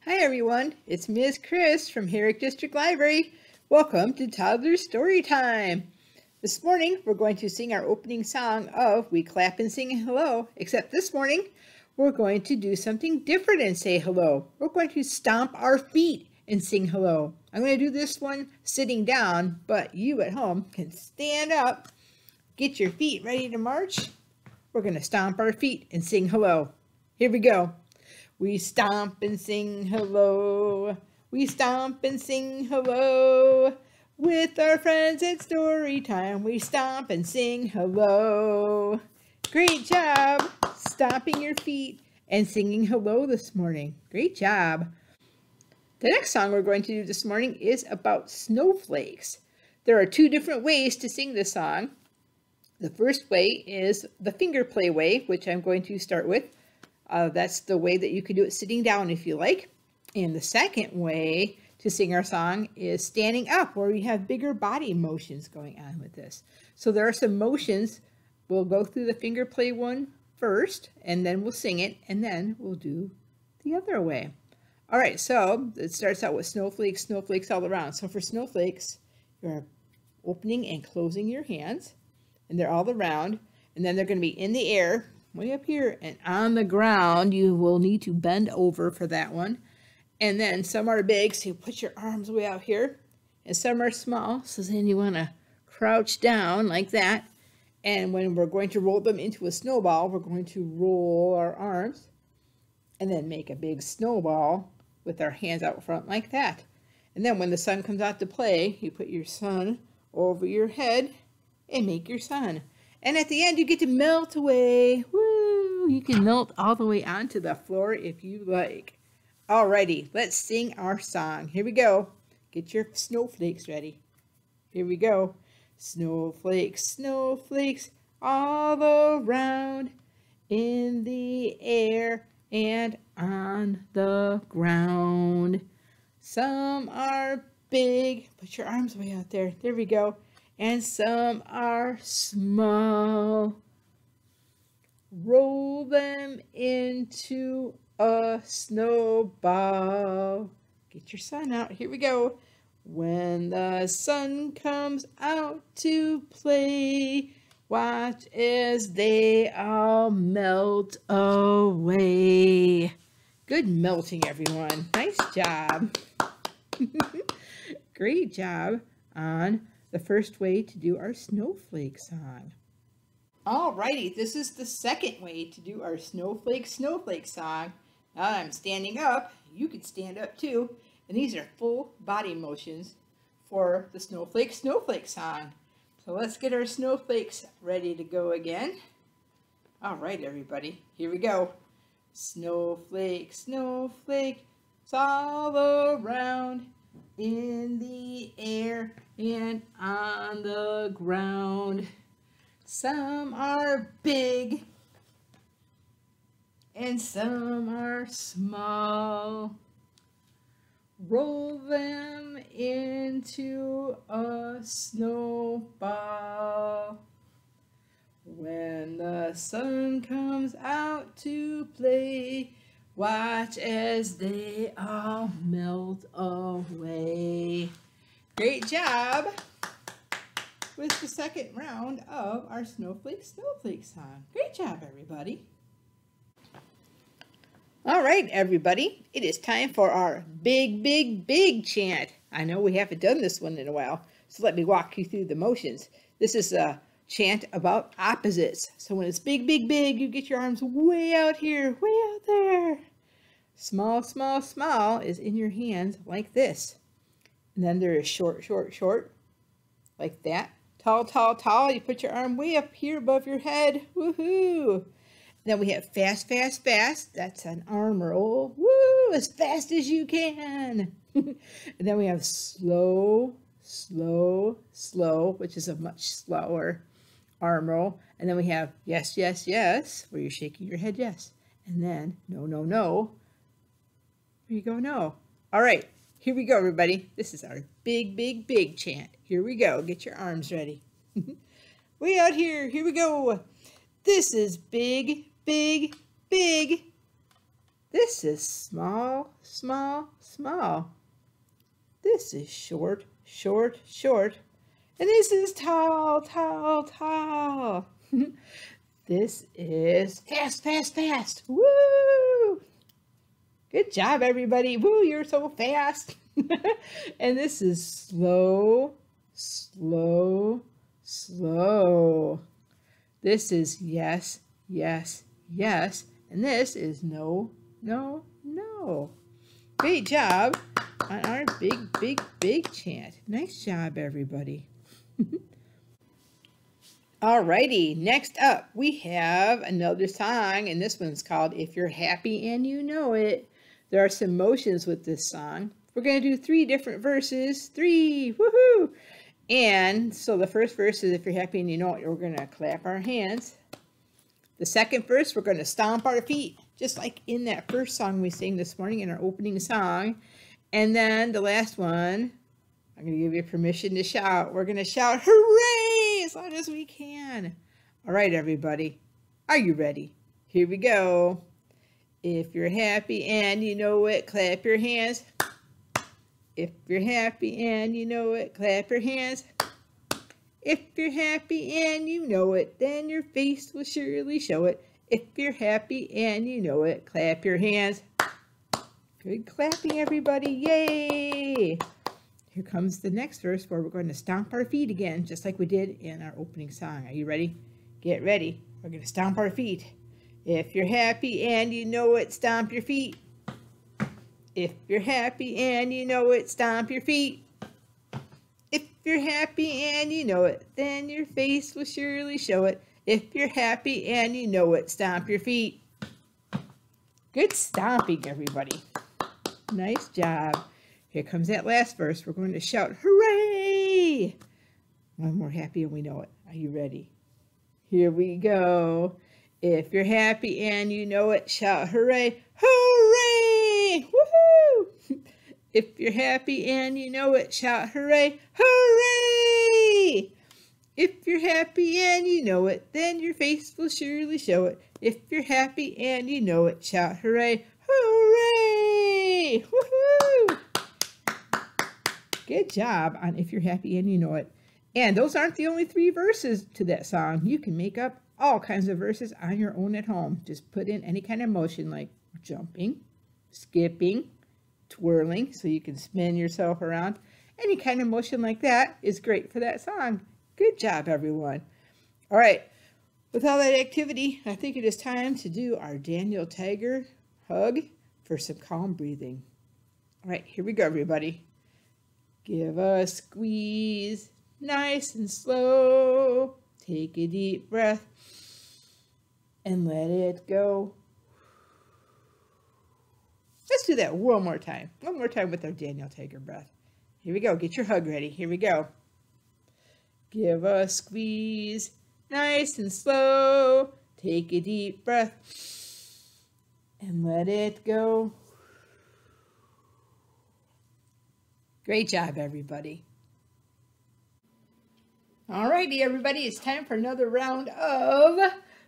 Hi everyone, it's Ms. Chris from Herrick District Library. Welcome to Toddler Storytime. This morning we're going to sing our opening song of We Clap and Sing Hello, except this morning we're going to do something different and say hello. We're going to stomp our feet and sing hello. I'm going to do this one sitting down, but you at home can stand up, get your feet ready to march. We're going to stomp our feet and sing hello. Here we go. We stomp and sing hello. We stomp and sing hello. With our friends at story time, we stomp and sing hello. Great job stomping your feet and singing hello this morning. Great job. The next song we're going to do this morning is about snowflakes. There are two different ways to sing this song. The first way is the finger play way, which I'm going to start with. That's the way that you can do it sitting down if you like. And the second way to sing our song is standing up, where we have bigger body motions going on with this. So there are some motions. We'll go through the finger play one first, and then we'll sing it, and then we'll do the other way. All right, so it starts out with snowflakes, snowflakes all around. So for snowflakes, you're opening and closing your hands, and they're all around, and then they're going to be in the air, way up here, and on the ground. You will need to bend over for that one. And then some are big, so you put your arms way out here, and some are small, so then you want to crouch down like that. And when we're going to roll them into a snowball, we're going to roll our arms and then make a big snowball with our hands out front like that. And then when the sun comes out to play, you put your sun over your head and make your sun. And at the end, you get to melt away. Woo! You can melt all the way onto the floor if you like. Alrighty, let's sing our song. Here we go. Get your snowflakes ready. Here we go. Snowflakes, snowflakes, all around, in the air and on the ground. Some are big. Put your arms way out there. There we go. And some are small. Roll them into a snowball. Get your sun out. Here we go. When the sun comes out to play, watch as they all melt away. Good melting, everyone. Nice job. Great job on the first way to do our snowflake song. Alrighty, this is the second way to do our snowflake song. Now that I'm standing up, you can stand up too. And these are full body motions for the snowflake song. So let's get our snowflakes ready to go again. Alright, everybody, here we go. Snowflake, snowflake, it's all around, in the air and on the ground. Some are big and some are small. Roll them into a snowball. When the sun comes out to play, watch as they all melt away. Great job with the second round of our snowflake song. Great job, everybody. All right, everybody, it is time for our big, big, big chant. I know we haven't done this one in a while, so let me walk you through the motions. This is a chant about opposites. So when it's big, big, big, you get your arms way out here, way out there. Small, small, small is in your hands like this. And then there is short, short, short, like that. Tall, tall, tall, you put your arm way up here above your head. Woohoo! Then we have fast, fast, fast. That's an arm roll. Woo! As fast as you can. And then we have slow, slow, slow, which is a much slower arm roll. And then we have yes, yes, yes, where you're shaking your head yes. And then no, no, no. Here you go, no. All right, here we go, everybody. This is our big, big, big chant. Here we go. Get your arms ready. Way out here. Here we go. This is big, big, big. This is small, small, small. This is short, short, short. And this is tall, tall, tall. This is fast, fast, fast. Woo! Good job, everybody. Woo, you're so fast. And this is slow, slow, slow. This is yes, yes, yes. And this is no, no, no. Great job on our big, big, big chant. Nice job, everybody. Alrighty, next up we have another song, and this one's called If You're Happy and You Know It. There are some motions with this song. We're going to do 3 different verses. 3, woohoo! And so the first verse is If You're Happy and You Know It, we're going to clap our hands. The second verse, we're going to stomp our feet, just like in that first song we sang this morning in our opening song. And then the last one, I'm going to give you permission to shout. We're going to shout, hooray, as loud as we can. All right, everybody. Are you ready? Here we go. If you're happy and you know it, clap your hands. If you're happy and you know it, clap your hands. If you're happy and you know it, then your face will surely show it. If you're happy and you know it, clap your hands. Good clapping, everybody. Yay! Here comes the next verse where we're going to stomp our feet again, just like we did in our opening song. Are you ready? Get ready. We're going to stomp our feet. If you're happy and you know it, stomp your feet. If you're happy and you know it, stomp your feet. If you're happy and you know it, then your face will surely show it. If you're happy and you know it, stomp your feet. Good stomping, everybody. Nice job. Here comes that last verse. We're going to shout, hooray! When we're happy and we know it. Are you ready? Here we go. If you're happy and you know it, shout, hooray! Hooray! Woohoo! If you're happy and you know it, shout, hooray! Hooray! If you're happy and you know it, then your face will surely show it. If you're happy and you know it, shout, hooray! Hooray! Woohoo! Good job on If You're Happy and You Know It. And those aren't the only 3 verses to that song. You can make up all kinds of verses on your own at home. Just put in any kind of motion like jumping, skipping, twirling, so you can spin yourself around. Any kind of motion like that is great for that song. Good job, everyone. All right, with all that activity, I think it is time to do our Daniel Tiger hug for some calm breathing. All right, here we go, everybody. Give a squeeze, nice and slow. Take a deep breath and let it go. Let's do that one more time. One more time with our Daniel Tiger breath. Here we go. Get your hug ready. Here we go. Give a squeeze, nice and slow. Take a deep breath and let it go. Great job, everybody. Alrighty, everybody, it's time for another round of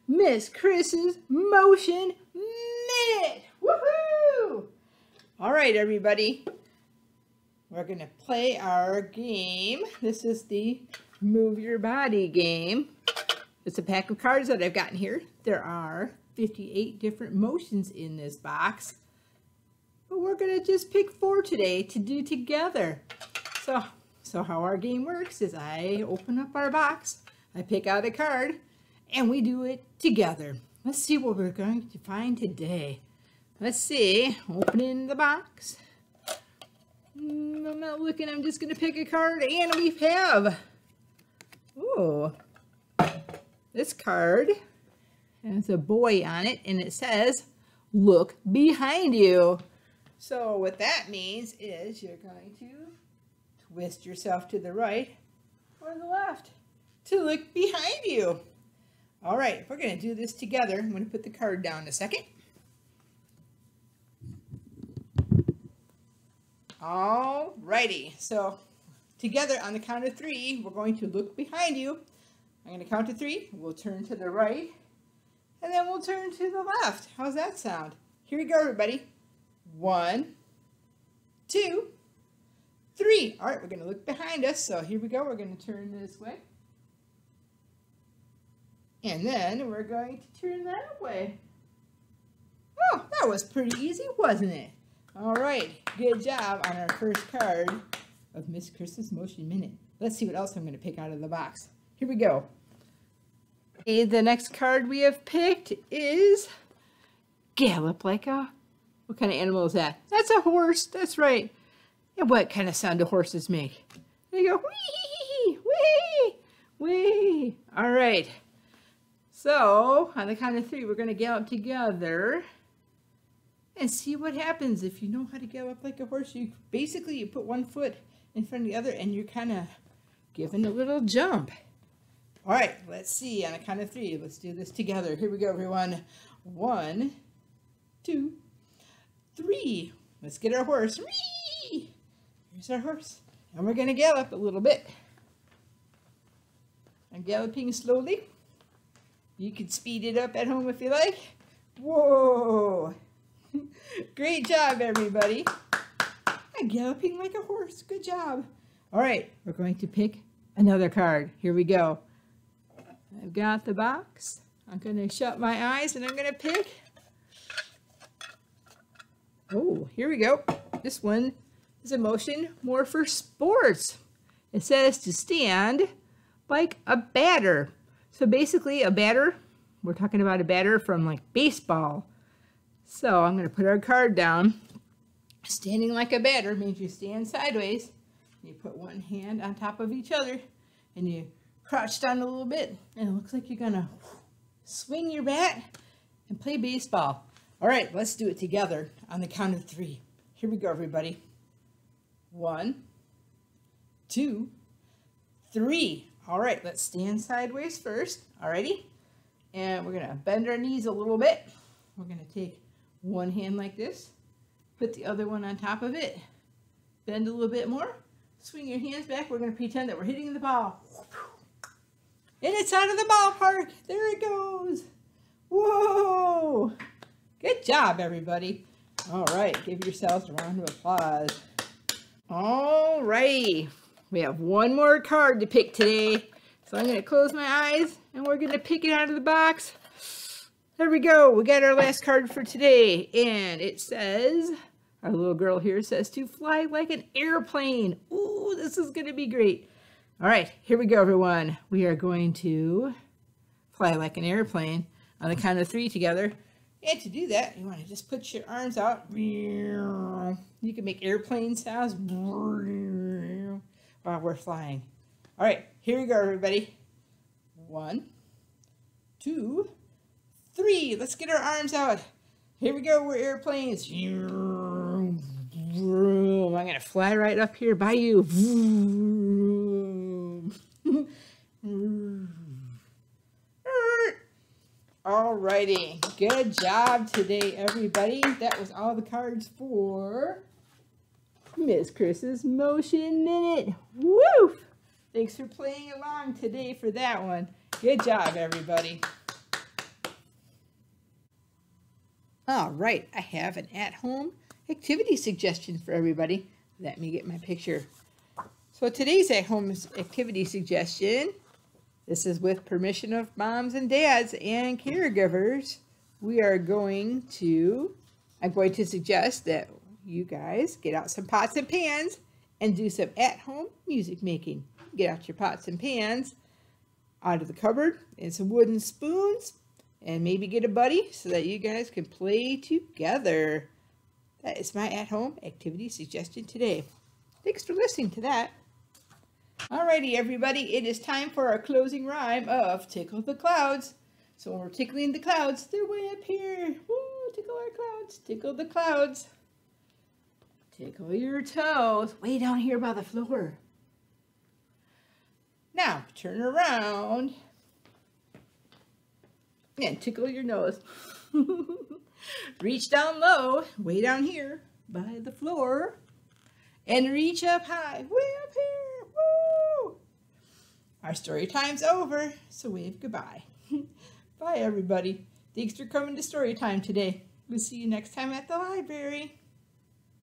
Miss Chris's Motion Minute. Woohoo! All right, everybody, we're going to play our game. This is the Move Your Body game. It's a pack of cards that I've gotten here. There are 58 different motions in this box, but we're going to just pick 4 today to do together. So how our game works is I open up our box, I pick out a card, and we do it together. Let's see what we're going to find today. Let's see, opening the box. I'm not looking, I'm just going to pick a card, and we have, oh, this card has a boy on it, and it says, look behind you. So what that means is you're going to twist yourself to the right or the left to look behind you. All right, we're going to do this together. I'm going to put the card down a second. All righty, so together on the count of 3, we're going to look behind you. I'm going to count to 3. We'll turn to the right, and then we'll turn to the left. How's that sound? Here we go, everybody. 1, 2, 3. All right, we're going to look behind us. So here we go. We're going to turn this way. And then we're going to turn that way. Oh, that was pretty easy, wasn't it? All right, good job on our first card of Miss Chris's Motion Minute. Let's see what else I'm going to pick out of the box. Here we go. Okay, the next card we have picked is Gallop Like a... What kind of animal is that? That's a horse. That's right. And what kind of sound do horses make? They go, wee, wee, wee. All right. So, on the count of 3, we're going to gallop together and see what happens. If you know how to gallop like a horse, you put one foot in front of the other and you're kind of giving a little jump. All right, let's see. On the count of 3, let's do this together. Here we go, everyone. 1, 2, 3. Let's get our horse. Whee! Here's our horse. And we're going to gallop a little bit. I'm galloping slowly. You can speed it up at home if you like. Whoa! Great job, everybody. I'm galloping like a horse. Good job. All right, we're going to pick another card. Here we go. I've got the box. I'm going to shut my eyes and I'm going to pick. Oh, here we go. This one is a motion more for sports. It says to stand like a batter. So basically a batter, we're talking about a batter from like baseball. So I'm going to put our card down. Standing like a batter means you stand sideways. You put one hand on top of each other and you crouch down a little bit. And it looks like you're going to swing your bat and play baseball. All right, let's do it together on the count of 3. Here we go, everybody. 1, 2, 3. All right, let's stand sideways first. Alrighty. And we're going to bend our knees a little bit. We're going to take one hand like this. Put the other one on top of it. Bend a little bit more. Swing your hands back. We're going to pretend that we're hitting the ball. And it's out of the ballpark. There it goes. Whoa. Good job, everybody. All right, give yourselves a round of applause. All right. We have one more card to pick today. So I'm going to close my eyes and we're going to pick it out of the box. There we go. We got our last card for today. And it says, our little girl here says to fly like an airplane. Ooh, this is going to be great. All right, here we go, everyone. We are going to fly like an airplane on the count of 3 together. And to do that, you want to just put your arms out. You can make airplane sounds while we're flying. All right, here we go, everybody. 1, 2, 3. Let's get our arms out. Here we go. We're airplanes. I'm going to fly right up here by you. Alrighty, good job today, everybody. That was all the cards for Miss Chris's Motion Minute. Woo! Thanks for playing along today for that one. Good job, everybody. All right, I have an at-home activity suggestion for everybody. Let me get my picture. So today's at-home activity suggestion, this is with permission of moms and dads and caregivers. I'm going to suggest that you guys get out some pots and pans and do some at-home music making. Get out your pots and pans out of the cupboard and some wooden spoons and maybe get a buddy so that you guys can play together. That is my at-home activity suggestion today. Thanks for listening to that. Alrighty, everybody, it is time for our closing rhyme of Tickle the Clouds. So when we're tickling the clouds, they're way up here. Woo, tickle our clouds, tickle the clouds. Tickle your toes, way down here by the floor. Now, turn around and tickle your nose. Reach down low, way down here by the floor. And reach up high, way up here. Woo! Our story time's over, so wave goodbye. Bye, everybody. Thanks for coming to story time today. We'll see you next time at the library.